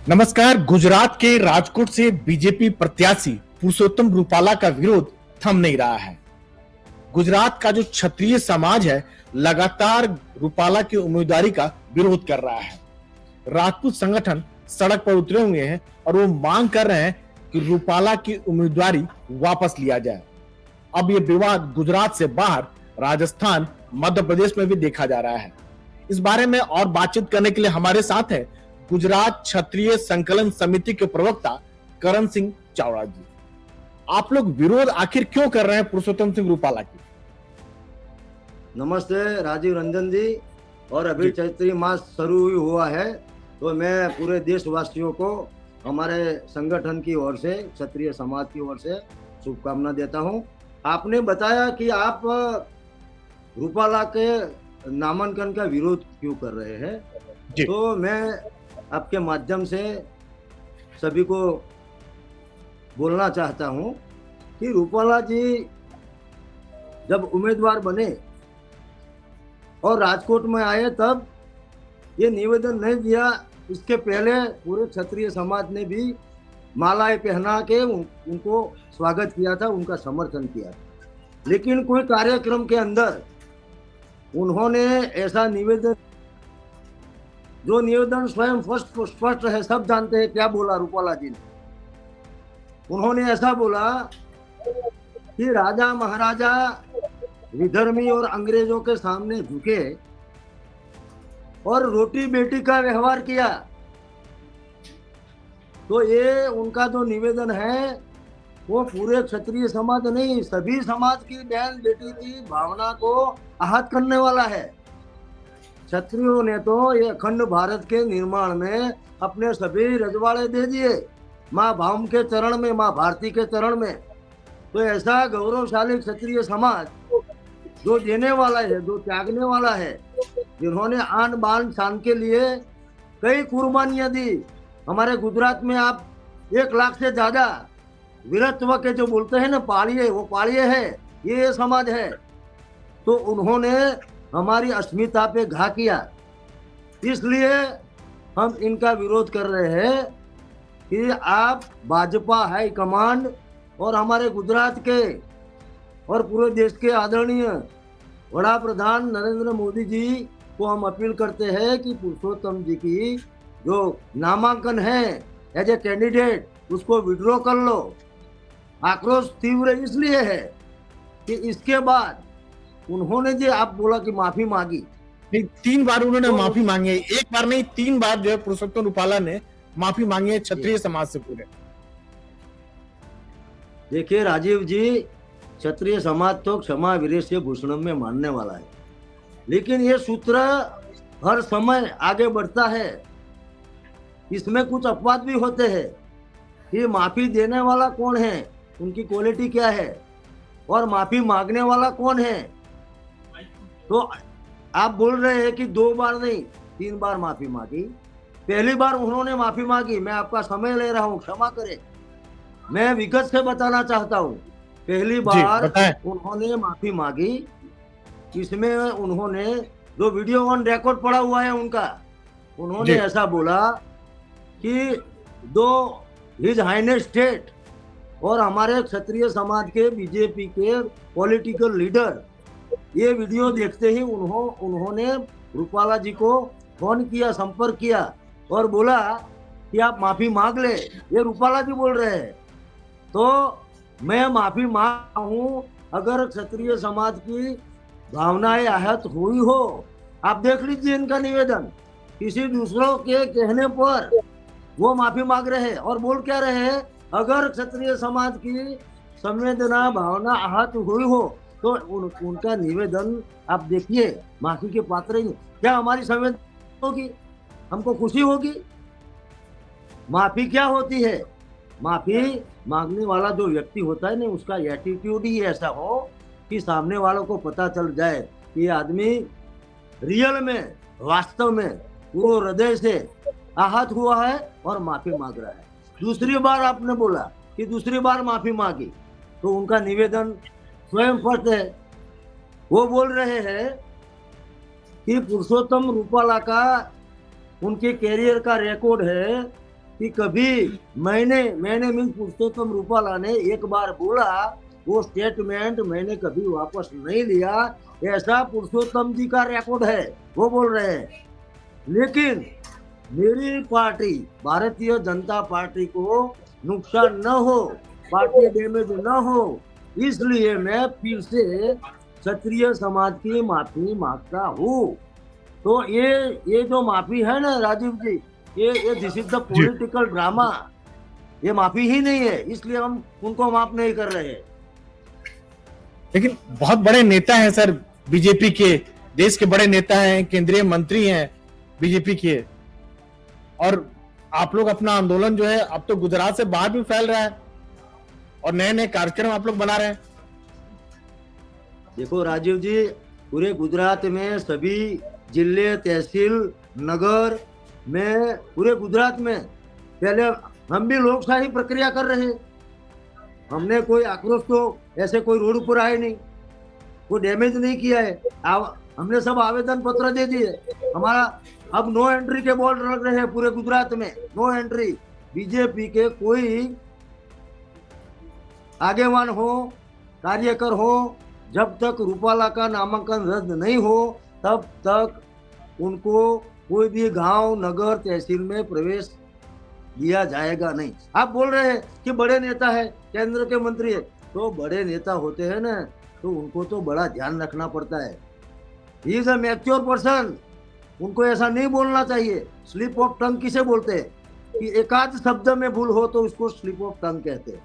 नमस्कार। गुजरात के राजकोट से बीजेपी प्रत्याशी पुरुषोत्तम रूपाला का विरोध थम नहीं रहा है। गुजरात का जो क्षत्रिय समाज है लगातार रूपाला की उम्मीदवारी का विरोध कर रहा है। राजपूत संगठन सड़क पर उतरे हुए हैं और वो मांग कर रहे हैं कि रूपाला की उम्मीदवारी वापस लिया जाए। अब ये विवाद गुजरात से बाहर राजस्थान, मध्य प्रदेश में भी देखा जा रहा है। इस बारे में और बातचीत करने के लिए हमारे साथ है गुजरात क्षत्रिय संकलन समिति के प्रवक्ता करण सिंह चावड़ा जी। आप लोग विरोध आखिर क्यों कर रहे हैं पुरुषोत्तम सिंह रूपाला की? नमस्ते राजीव रंजन जी। और अभी चैत्री मास शुरू हुआ है तो मैं पूरे देशवासियों को हमारे संगठन की ओर से, क्षत्रिय समाज की ओर से शुभकामना देता हूं। आपने बताया कि आप रूपाला के नामांकन का विरोध क्यों कर रहे हैं, तो मैं आपके माध्यम से सभी को बोलना चाहता हूं कि रूपाला जी जब उम्मीदवार बने और राजकोट में आए तब ये निवेदन नहीं दिया। इसके पहले पूरे क्षत्रिय समाज ने भी मालाएं पहना के उनको स्वागत किया था, उनका समर्थन किया था। लेकिन कोई कार्यक्रम के अंदर उन्होंने ऐसा निवेदन, जो निवेदन स्वयं स्पष्ट है, सब जानते हैं क्या बोला रूपाला जी ने। उन्होंने ऐसा बोला कि राजा महाराजा विधर्मी और अंग्रेजों के सामने झुके और रोटी बेटी का व्यवहार किया। तो ये उनका जो निवेदन है वो पूरे क्षत्रिय समाज नहीं, सभी समाज की बहन बेटी की भावना को आहत करने वाला है। क्षत्रियों ने तो ये अखंड भारत के निर्माण में अपने सभी रजवाड़े दे दिए माँ भाम के चरण में, माँ भारती के चरण में। तो ऐसा गौरवशाली क्षत्रिय समाज जो देने वाला है, जो त्यागने वाला है, जिन्होंने आन बान शान के लिए कई कुर्बानियां दी। हमारे गुजरात में आप 1 लाख से ज्यादा वीरत्व के जो बोलते हैं ना, पालिए, वो पालिए है, ये समाज है। तो उन्होंने हमारी अस्मिता पे घा किया। इसलिए हम इनका विरोध कर रहे हैं कि आप भाजपा हाई कमांड और हमारे गुजरात के और पूरे देश के आदरणीय वड़ा प्रधान नरेंद्र मोदी जी को हम अपील करते हैं कि पुरुषोत्तम जी की जो नामांकन है एज ए कैंडिडेट, उसको विड्रॉ कर लो। आक्रोश तीव्र इसलिए है कि इसके बाद उन्होंने जो आप बोला कि माफी मांगी, नहीं, 3 बार उन्होंने माफी मांगी है। 1 बार नहीं, 3 बार जो है पुरुषोत्तम रूपाला ने माफी मांगी है क्षत्रिय समाज से पूरे। देखिए राजीव जी, क्षत्रिय समाज तो क्षमा वीरस्य भूषणम में मानने वाला है, लेकिन ये सूत्र हर समय आगे बढ़ता है। इसमें कुछ अपवाद भी होते हैं कि माफी देने वाला कौन है, उनकी क्वालिटी क्या है, और माफी मांगने वाला कौन है। तो आप बोल रहे हैं कि 2 बार नहीं 3 बार माफी मांगी। पहली बार उन्होंने माफी मांगी, मैं आपका समय ले रहा हूं, क्षमा करें, मैं विगत से बताना चाहता हूं। पहली बार उन्होंने माफी मांगी, इसमें उन्होंने जो वीडियो ऑन रिकॉर्ड पड़ा हुआ है उनका, उन्होंने ऐसा बोला कि दो हिज हाइनेस स्टेट और हमारे क्षत्रिय समाज के बीजेपी के पॉलिटिकल लीडर ये वीडियो देखते ही उन्होंने रूपाला जी को फोन किया, संपर्क किया और बोला कि आप माफी मांग ले। ये रूपाला जी बोल रहे हैं। तो मैं माफी मांग हूं अगर क्षत्रिय समाज की भावनाएं आहत हुई हो। आप देख लीजिए इनका निवेदन, किसी दूसरों के कहने पर वो माफी मांग रहे हैं और बोल क्या रहे हैं, अगर क्षत्रिय समाज की संवेदना भावना आहत हुई हो तो उनका निवेदन आप देखिए, माफी के पात्र ही। क्या हमारी संवेदना होगी, हमको खुशी होगी? माफी क्या होती है? माफी मांगने वाला जो व्यक्ति होता है ना, उसका एटीट्यूड ही ऐसा हो कि सामने वालों को पता चल जाए कि ये आदमी रियल में, वास्तव में वो हृदय से आहत हुआ है और माफी मांग रहा है। दूसरी बार आपने बोला कि दूसरी बार माफी मांगी, तो उनका निवेदन स्वयं स्पष्ट है। वो बोल रहे हैं कि पुरुषोत्तम रूपाला का उनके कैरियर का रिकॉर्ड है कि कभी मैंने मीन्स पुरुषोत्तम रूपाला ने एक बार बोला, वो स्टेटमेंट मैंने कभी वापस नहीं लिया, ऐसा पुरुषोत्तम जी का रिकॉर्ड है, वो बोल रहे हैं। लेकिन मेरी पार्टी भारतीय जनता पार्टी को नुकसान न हो, पार्टी डैमेज न हो, इसलिए मैं फिर से क्षत्रिय समाज की माफी मांगता हूँ। तो ये जो माफी है ना राजीव जी, ये this is the political drama, ये माफी ही नहीं है, इसलिए हम उनको माफ नहीं कर रहे हैं। लेकिन बहुत बड़े नेता हैं सर बीजेपी के, देश के बड़े नेता हैं, केंद्रीय मंत्री हैं बीजेपी के, और आप लोग अपना आंदोलन जो है अब तो गुजरात से बाहर भी फैल रहा है और नए नए कार्यक्रम आप लोग बना रहे हैं। देखो राजीव जी, पूरे गुजरात में सभी जिले, तहसील, नगर में, पूरे गुजरात में पहले हम भी लोकशाही प्रक्रिया कर रहे हैं। हमने कोई आक्रोश तो ऐसे कोई रोड पर आए नहीं, कोई डैमेज नहीं किया है। हमने सब आवेदन पत्र दे दिए। हमारा अब नो एंट्री के बोर्ड लग रहे हैं पूरे गुजरात में, नो एंट्री। बीजेपी के कोई आगेवान हो, कार्यकर हो, जब तक रूपाला का नामांकन रद्द नहीं हो तब तक उनको कोई भी गांव, नगर, तहसील में प्रवेश दिया जाएगा नहीं। आप बोल रहे हैं कि बड़े नेता है, केंद्र के मंत्री है, तो बड़े नेता होते हैं ना, तो उनको तो बड़ा ध्यान रखना पड़ता है। He is a mature person, उनको ऐसा नहीं बोलना चाहिए। स्लिप ऑफ टंग किसे बोलते हैं कि एकाध शब्द में भूल हो तो उसको स्लिप ऑफ टंग कहते हैं।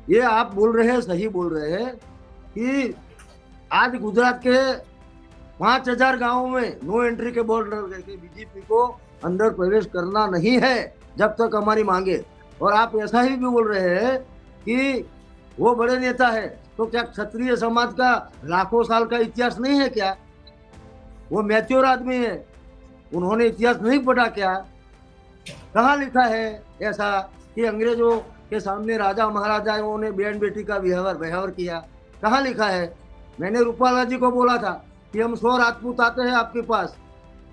ये आप बोल रहे हैं, सही बोल रहे हैं कि आज गुजरात के 5000 गांवों में नो एंट्री के बोर्ड लग गए कि बीजेपी को अंदर प्रवेश करना नहीं है जब तक हमारी मांगे। और आप ऐसा ही भी बोल रहे हैं कि वो बड़े नेता है, तो क्या क्षत्रिय समाज का लाखों साल का इतिहास नहीं है क्या? वो मैच्योर आदमी है, उन्होंने इतिहास नहीं पढ़ा क्या? कहाँ लिखा है ऐसा कि अंग्रेजों के सामने राजा महाराजाओं ने बहन बेटी का व्यवहार किया? कहाँ लिखा है? मैंने रूपाला जी को बोला था कि हम 100 राजपूत आते हैं आपके पास,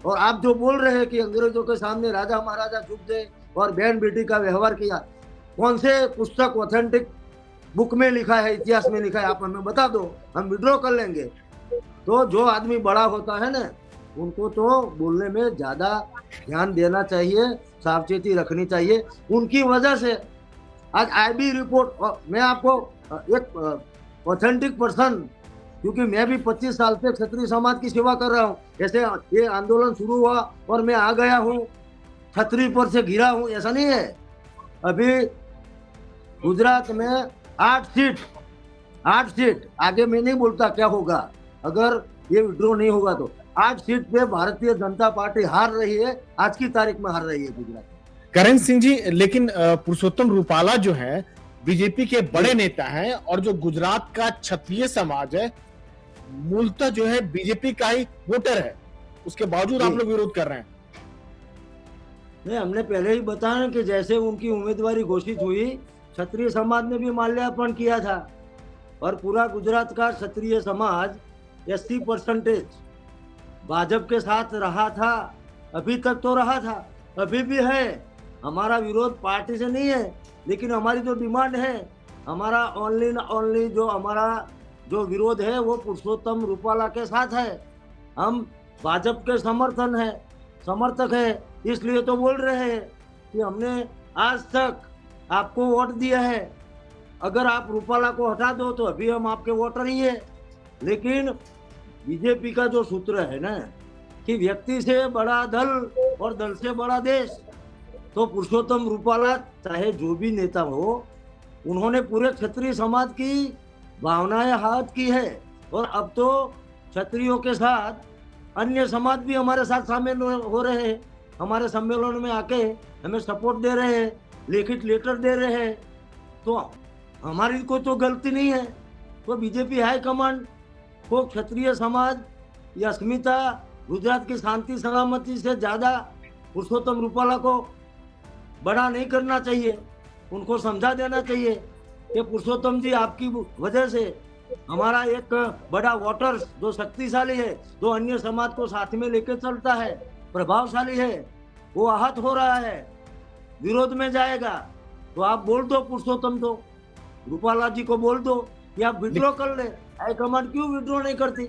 और आप जो बोल रहे हैं कि अंग्रेजों के सामने राजा महाराजा झुक गए और बहन बेटी का व्यवहार किया, कौन से पुस्तक ऑथेंटिक बुक में लिखा है, इतिहास में लिखा है? आप हमें बता दो, हम विड्रॉ कर लेंगे। तो जो आदमी बड़ा होता है ना, उनको तो बोलने में ज़्यादा ध्यान देना चाहिए, सावचेती रखनी चाहिए। उनकी वजह से आज आईबी रिपोर्ट, मैं आपको एक ऑथेंटिक पर्सन, क्योंकि मैं भी 25 साल से क्षत्रिय समाज की सेवा कर रहा हूँ। ऐसे ये आंदोलन शुरू हुआ और मैं आ गया हूँ, छतरी पर से गिरा हूँ, ऐसा नहीं है। अभी गुजरात में 8 सीट, आगे मैं नहीं बोलता क्या होगा अगर ये विड्रॉ नहीं होगा तो। 8 सीट पे भारतीय जनता पार्टी हार रही है, आज की तारीख में हार रही है गुजरात में। करण सिंह जी, लेकिन पुरुषोत्तम रूपाला जो है बीजेपी के बड़े नेता हैं, और जो गुजरात का क्षत्रिय समाज है मूलतः जो है बीजेपी का ही वोटर है, उसके बावजूद आप लोग विरोध कर रहे हैं। नहीं, हमने पहले ही बताया कि जैसे उनकी उम्मीदवारी घोषित हुई, क्षत्रिय समाज ने भी माल्यार्पण किया था, और पूरा गुजरात का क्षत्रिय समाज 80% भाजपा के साथ रहा था। अभी तक तो रहा था, अभी भी है। हमारा विरोध पार्टी से नहीं है, लेकिन हमारी जो डिमांड है, हमारा ओनली जो हमारा जो विरोध है वो पुरुषोत्तम रूपाला के साथ है। हम भाजपा के समर्थक है, इसलिए तो बोल रहे हैं कि हमने आज तक आपको वोट दिया है, अगर आप रूपाला को हटा दो तो अभी हम आपके वोटर ही है। लेकिन बीजेपी का जो सूत्र है ना कि व्यक्ति से बड़ा दल और दल से बड़ा देश, तो पुरुषोत्तम रूपाला चाहे जो भी नेता हो, उन्होंने पूरे क्षत्रिय समाज की भावनाएं हाथ की है। और अब तो क्षत्रियों के साथ अन्य समाज भी हमारे साथ शामिल हो रहे हैं, हमारे सम्मेलन में आके हमें सपोर्ट दे रहे हैं, लिखित लेटर दे रहे हैं। तो हमारी कोई तो गलती नहीं है। तो बीजेपी हाईकमांड को क्षत्रिय समाज या अस्मिता, गुजरात की शांति सलामती से ज़्यादा पुरुषोत्तम रूपाला को बड़ा नहीं करना चाहिए। उनको समझा देना चाहिए कि पुरुषोत्तम जी, आपकी वजह से हमारा एक बड़ा वोटर जो शक्तिशाली है, जो अन्य समाज को साथ में लेकर चलता है, प्रभावशाली है, वो आहत हो रहा है। विरोध में जाएगा तो आप बोल दो पुरुषोत्तम तो रूपाला जी को बोल दो कि आप विड्रॉ कर ले। हाईकमांड क्यों विड्रॉ नहीं करती?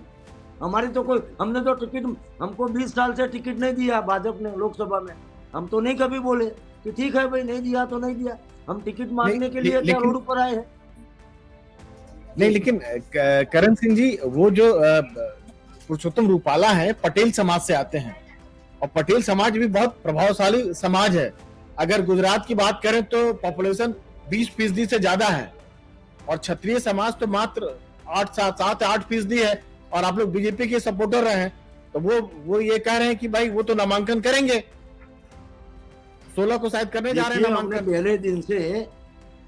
हमारी तो कोई, हमने तो टिकट, हमको 20 साल से टिकट नहीं दिया भाजपा ने लोकसभा में। हम तो नहीं कभी बोले कि ठीक है भाई नहीं दिया तो नहीं दिया, हम टिकट मांगने के लिए क्या रोड पर आए हैं? नहीं, लेकिन करण सिंह जी, वो जो पुरुषोत्तम रूपाला है पटेल समाज से आते हैं और पटेल समाज भी बहुत प्रभावशाली समाज है। अगर गुजरात की बात करें तो पॉपुलेशन 20% से ज्यादा है और क्षत्रिय समाज तो मात्र 7-8% है और आप लोग बीजेपी के सपोर्टर रहे हैं, तो वो ये कह रहे हैं कि भाई वो तो नामांकन करेंगे, 16 को शायद करने जा रहे हैं नामांकन। पहले दिन से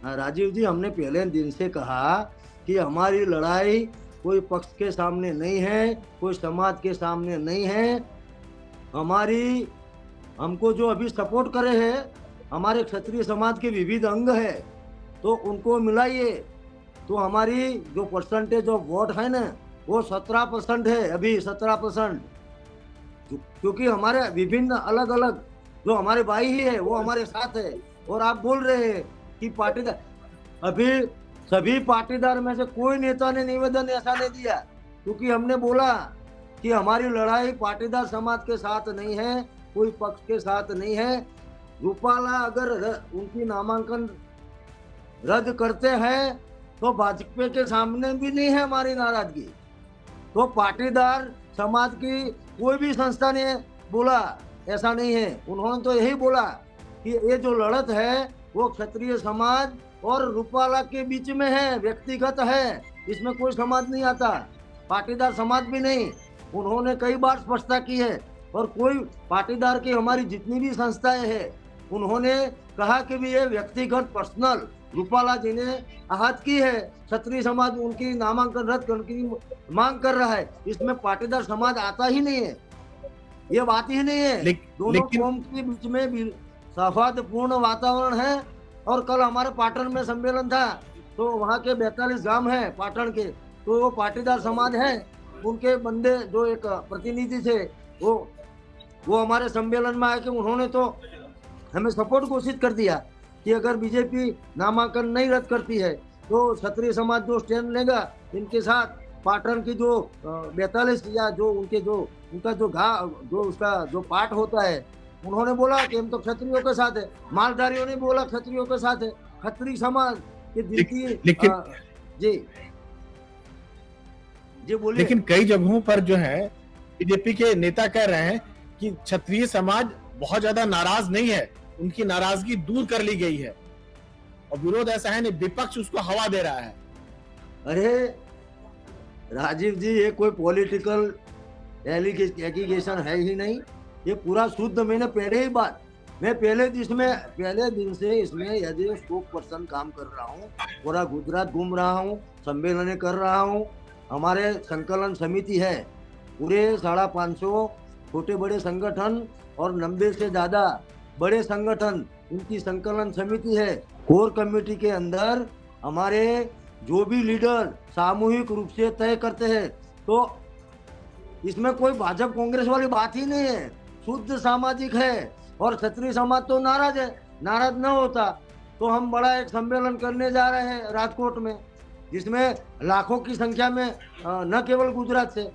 राजीव जी, हमने पहले दिन से कहा कि हमारी लड़ाई कोई पक्ष के सामने नहीं है, कोई समाज के सामने नहीं है। हमको जो अभी सपोर्ट करे हैं हमारे क्षत्रिय समाज के विविध अंग है, तो उनको मिलाइए। तो हमारी जो परसेंटेज ऑफ वोट है ना वो 17% है, अभी 17%, क्योंकि हमारे विभिन्न अलग अलग जो हमारे भाई ही है वो हमारे साथ है। और आप बोल रहे हैं कि पाटीदार, अभी सभी पाटीदार में से कोई नेता ने निवेदन ऐसा नहीं दिया, क्योंकि हमने बोला कि हमारी लड़ाई पाटीदार समाज के साथ नहीं है, कोई पक्ष के साथ नहीं है। रूपाला अगर उनकी नामांकन रद्द करते हैं तो भाजपा के सामने भी नहीं है हमारी नाराजगी। तो पाटीदार समाज की कोई भी संस्था ने बोला ऐसा नहीं है, उन्होंने तो यही बोला कि ये जो लड़त है वो क्षत्रिय समाज और रूपाला के बीच में है, व्यक्तिगत है, इसमें कोई समाज नहीं आता, पाटीदार समाज भी नहीं। उन्होंने कई बार स्पष्टता की है और कोई पाटीदार की हमारी जितनी भी संस्थाएं हैं उन्होंने कहा कि भी ये व्यक्तिगत पर्सनल रूपाला जी ने आहत की है, क्षत्रिय समाज उनकी नामांकन रद्द करने की मांग कर रहा है, इसमें पाटीदार समाज आता ही नहीं है, ये बात ही नहीं है। दोनों कौम के बीच में सौहार्दपूर्ण वातावरण है। और कल हमारे पाटन में सम्मेलन था, तो वहाँ के 42 गांव हैं पाटन के, तो वो पाटीदार समाज है, उनके बंदे जो एक प्रतिनिधि थे वो हमारे सम्मेलन में आके उन्होंने तो हमें सपोर्ट घोषित कर दिया कि अगर बीजेपी नामांकन नहीं रद्द करती है तो क्षत्रिय समाज जो स्टैंड लेगा इनके साथ। पाटन की जो 42 या जो उनका जो उसका जो पाठ होता है, उन्होंने बोला कि हम तो क्षत्रियों के साथ है, मालधारियों ने बोला क्षत्रियों के साथ है, क्षत्रिय समाज के दिल की जी बोलिए। लेकिन कई जगहों पर जो है बीजेपी के नेता कह रहे हैं कि क्षत्रिय समाज बहुत ज्यादा नाराज नहीं है, उनकी नाराजगी दूर कर ली गई है और विरोध ऐसा है नहीं, विपक्ष उसको हवा दे रहा है। अरे राजीव जी, ये कोई पॉलिटिकल एलिगेशन है ही नहीं, ये पूरा शुद्ध। मैं पहले दिन से इसमें यदि स्पोक पर्सन काम कर रहा हूँ, पूरा गुजरात घूम रहा हूँ, सम्मेलन कर रहा हूँ। हमारे संकलन समिति है, पूरे 550 छोटे बड़े संगठन और 90 से ज्यादा बड़े संगठन, उनकी संकलन समिति है। कोर कमेटी के अंदर हमारे जो भी लीडर सामूहिक रूप से तय करते हैं, तो इसमें कोई भाजपा कांग्रेस वाली बात ही नहीं है, शुद्ध सामाजिक है। और क्षत्रिय समाज तो नाराज है, नाराज न होता तो हम बड़ा एक सम्मेलन करने जा रहे हैं राजकोट में, जिसमें लाखों की संख्या में न केवल गुजरात से,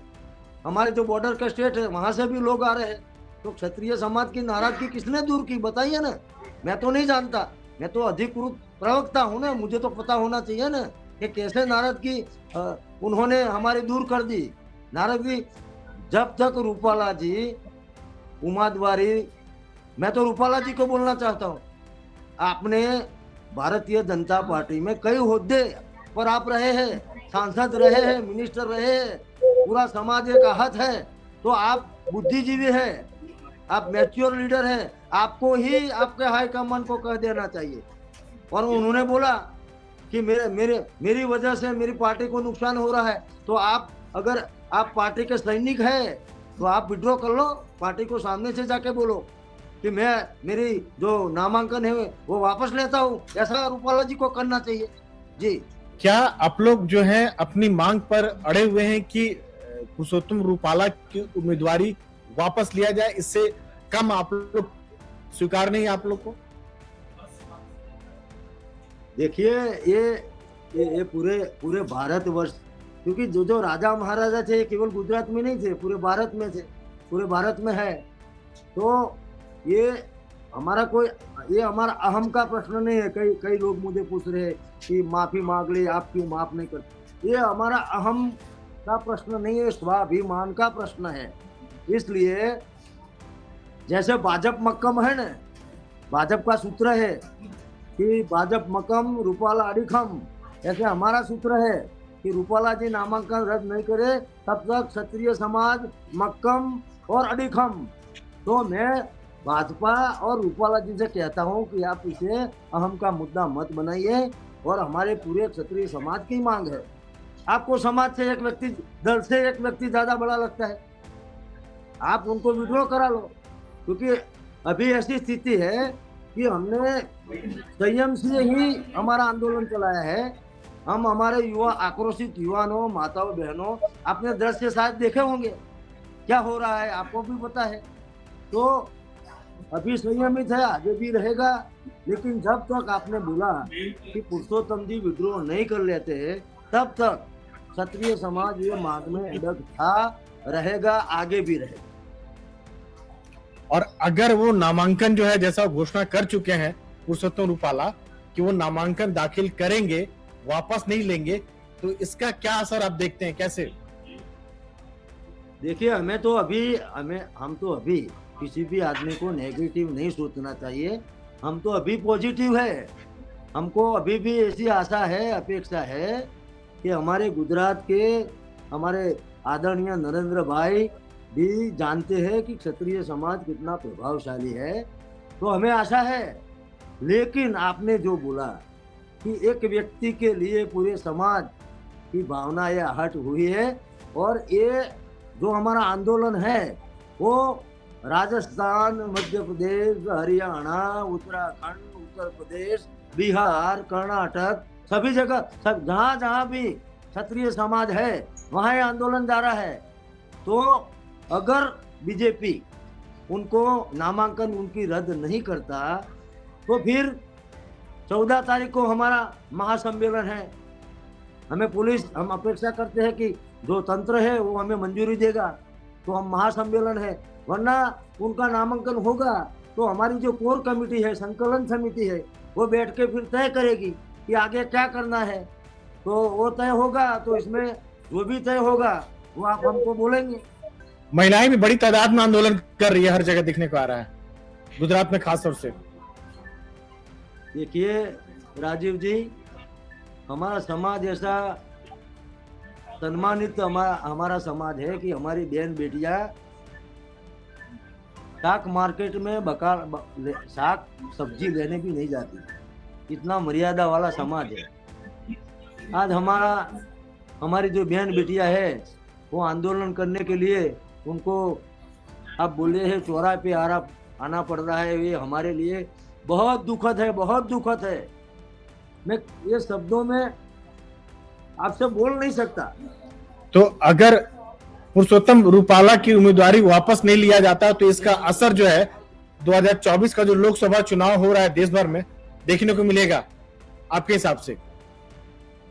हमारे जो बॉर्डर के स्टेट है वहां से भी लोग आ रहे हैं। तो क्षत्रिय समाज की नाराजगी किसने दूर की बताइए ना, मैं तो नहीं जानता, मैं तो अधिकृत प्रवक्ता हूँ ना, मुझे तो पता होना चाहिए ना कि कैसे नाराजगी उन्होंने हमारी दूर कर दी। नाराजगी जब तक रूपाला जी उम्मीदवारी, मैं तो रूपाला जी को बोलना चाहता हूँ, आपने भारतीय जनता पार्टी में कई ओहदे पर आप रहे हैं, सांसद रहे हैं, मिनिस्टर रहे हैं, पूरा समाज एक आहत है, तो आप बुद्धिजीवी हैं, आप मैच्योर लीडर हैं, आपको ही आपके हाईकमान को कह देना चाहिए। और उन्होंने बोला कि मेरी वजह से मेरी पार्टी को नुकसान हो रहा है, तो आप अगर आप पार्टी के सैनिक हैं तो आप विड्रॉ कर लो, पार्टी को सामने से जाके बोलो कि मेरी जो नामांकन है वो वापस लेता हूँ, ऐसा रूपाला जी को करना चाहिए। जी, क्या आप लोग जो है अपनी मांग पर अड़े हुए हैं कि पुरुषोत्तम रूपाला की उम्मीदवारी वापस लिया जाए, इससे कम आप लोग स्वीकार नहीं आप लोग को? देखिए ये पूरे पूरे भारतवर्ष, क्योंकि जो जो राजा महाराजा थे ये केवल गुजरात में नहीं थे, पूरे भारत में थे, पूरे भारत में है। तो ये हमारा कोई ये हमारा अहम का प्रश्न नहीं है। कई कई लोग मुझे पूछ रहे हैं कि माफी मांग ले, आप क्यों माफ नहीं करते। ये हमारा अहम का प्रश्न नहीं है, स्वाभिमान का प्रश्न है। इसलिए जैसे भाजप मक्कम है ना, भाजप का सूत्र है कि भाजप मक्कम रूपाला अडिखम, ऐसे हमारा सूत्र है कि रूपाला जी नामांकन रद्द नहीं करे तब तक क्षत्रिय समाज मक्कम और अडिखम। तो मैं भाजपा और रूपाला जी से कहता हूं कि आप इसे अहम का मुद्दा मत बनाइए, और हमारे पूरे क्षत्रिय समाज की मांग है। आपको समाज से एक व्यक्ति, दल से एक व्यक्ति ज्यादा बड़ा लगता है, आप उनको विड्रॉ करा लो। क्योंकि अभी ऐसी स्थिति है कि हमने संयम से ही हमारा आंदोलन चलाया है। हम हमारे युवा, आक्रोशित युवाओं, माताओं, बहनों, अपने दृश्य शायद देखे होंगे क्या हो रहा है, आपको भी पता है। तो अभी संयमित है, आगे भी रहेगा। लेकिन जब तक आपने बोला कि पुरुषोत्तम जी विद्रोह नहीं कर लेते तब तक क्षत्रिय समाज ये मांग में अड़ग था, रहेगा, आगे भी रहेगा। और अगर वो नामांकन जो है, जैसा घोषणा कर चुके हैं पुरुषोत्तम रूपाला कि वो नामांकन दाखिल करेंगे, वापस नहीं लेंगे, तो इसका क्या असर आप देखते हैं, कैसे? देखिए, हम तो अभी किसी भी आदमी को नेगेटिव नहीं सोचना चाहिए। हम तो अभी पॉजिटिव है। हमको अभी भी ऐसी आशा है, अपेक्षा है कि हमारे गुजरात के हमारे आदरणीय नरेंद्र भाई भी जानते हैं कि क्षत्रिय समाज कितना प्रभावशाली है। तो हमें आशा है। लेकिन आपने जो बोला कि एक व्यक्ति के लिए पूरे समाज की भावना ये आहट हुई है, और ये जो हमारा आंदोलन है वो राजस्थान, मध्य प्रदेश, हरियाणा, उत्तराखंड, उत्तर प्रदेश, बिहार, कर्नाटक, सभी जगह, सब जहाँ जहाँ भी क्षत्रिय समाज है वहाँ ये आंदोलन जा रहा है। तो अगर बीजेपी उनको नामांकन उनकी रद्द नहीं करता तो फिर 14 तारीख को हमारा महासम्मेलन है। हम अपेक्षा करते हैं कि जो तंत्र है वो हमें मंजूरी देगा तो हम महासम्मेलन है, वरना उनका नामांकन होगा तो हमारी जो कोर कमेटी है, संकलन समिति है, वो बैठ के फिर तय करेगी कि आगे क्या करना है। तो वो तय होगा तो इसमें जो भी तय होगा वो आप हमको बोलेंगे। महिलाएं भी बड़ी तादाद में आंदोलन कर रही है, हर जगह दिखने को आ रहा है, गुजरात में खासतौर से। देखिए राजीव जी, हमारा समाज ऐसा सम्मानित हमारा समाज है कि हमारी बहन बेटियां शाक मार्केट में शाक सब्जी लेने भी नहीं जाती। इतना मर्यादा वाला समाज है। आज हमारी जो बहन बेटियां है वो आंदोलन करने के लिए उनको आप बोले हैं चौराहे पे आना पड़ रहा है। ये हमारे लिए बहुत दुखद है, बहुत दुखद है। मैं ये शब्दों में आपसे बोल नहीं सकता। तो अगर पुरुषोत्तम रूपाला की उम्मीदवारी वापस नहीं लिया जाता तो इसका असर जो है 2024 का जो लोकसभा चुनाव हो रहा है देश भर में, देखने को मिलेगा आपके हिसाब से?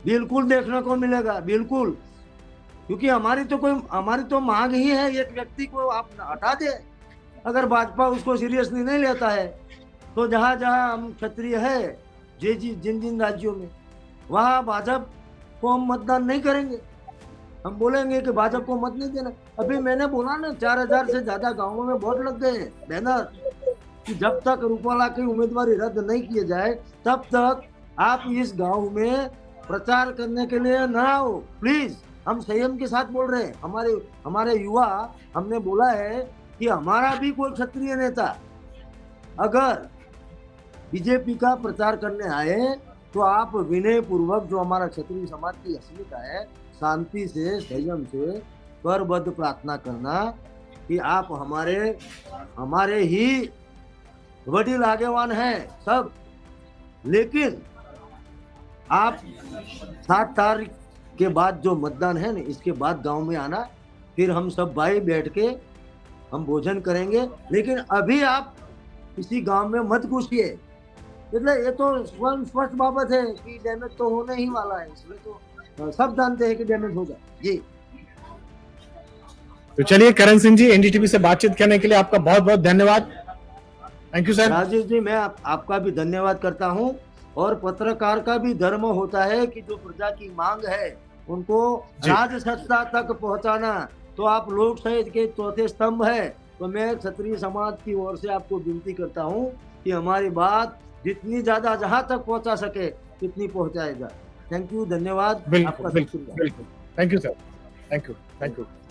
बिल्कुल देखने को मिलेगा, बिल्कुल। क्योंकि हमारी तो मांग ही है, एक व्यक्ति को आप हटा दे। अगर भाजपा उसको सीरियसली नहीं लेता है तो जहां जहां हम क्षत्रिय है, जिन जिन राज्यों में, वहां भाजपा को हम मतदान नहीं करेंगे। हम बोलेंगे कि भाजपा को मत नहीं देना। अभी मैंने बोला ना, 4000 से ज्यादा गांवों में वोट लग गए बैनर कि जब तक रूपाला की उम्मीदवारी रद्द नहीं किए जाए तब तक आप इस गांव में प्रचार करने के लिए न आओ, प्लीज। हम संयम के साथ बोल रहे हैं। हमारे युवा, हमने बोला है कि हमारा भी कोई क्षत्रिय नेता अगर बीजेपी का प्रचार करने आए तो आप विनय पूर्वक, जो हमारा क्षत्रिय समाज की अस्मिता है, शांति से, संयम से करबद्ध प्रार्थना करना कि आप हमारे ही वडील आगेवान हैं सब। लेकिन आप 7 तारीख के बाद जो मतदान है ना, इसके बाद गांव में आना, फिर हम सब भाई बैठ के हम भोजन करेंगे। लेकिन अभी आप किसी गांव में मत घुसिए। એટલે એ તો સ્પષ્ટ બાબત है कि डैमेज तो होने ही वाला है, इसमें तो सब जानते हैं कि डैमेज होगा जी। तो चलिए करण सिंह जी, एनडीटीवी से बातचीत करने के लिए आपका बहुत बहुत धन्यवाद। Thank you sir. Rajesh ji, मैं आपका भी धन्यवाद करता हूं। और पत्रकार का भी धर्म होता है कि जो प्रजा की मांग है उनको जी। राज सत्ता तक पहुंचाना। तो आप लोकशाही के चौथे स्तंभ है, तो मैं क्षत्रिय समाज की ओर से आपको विनती करता हूं कि हमारी बात जितनी ज्यादा जहां तक पहुंचा सके उतनी पहुंचाएगा। थैंक यू, धन्यवाद बिल्कुल आपका। बिल्कुल बिल्कुल। Thank you sir, thank you thank you.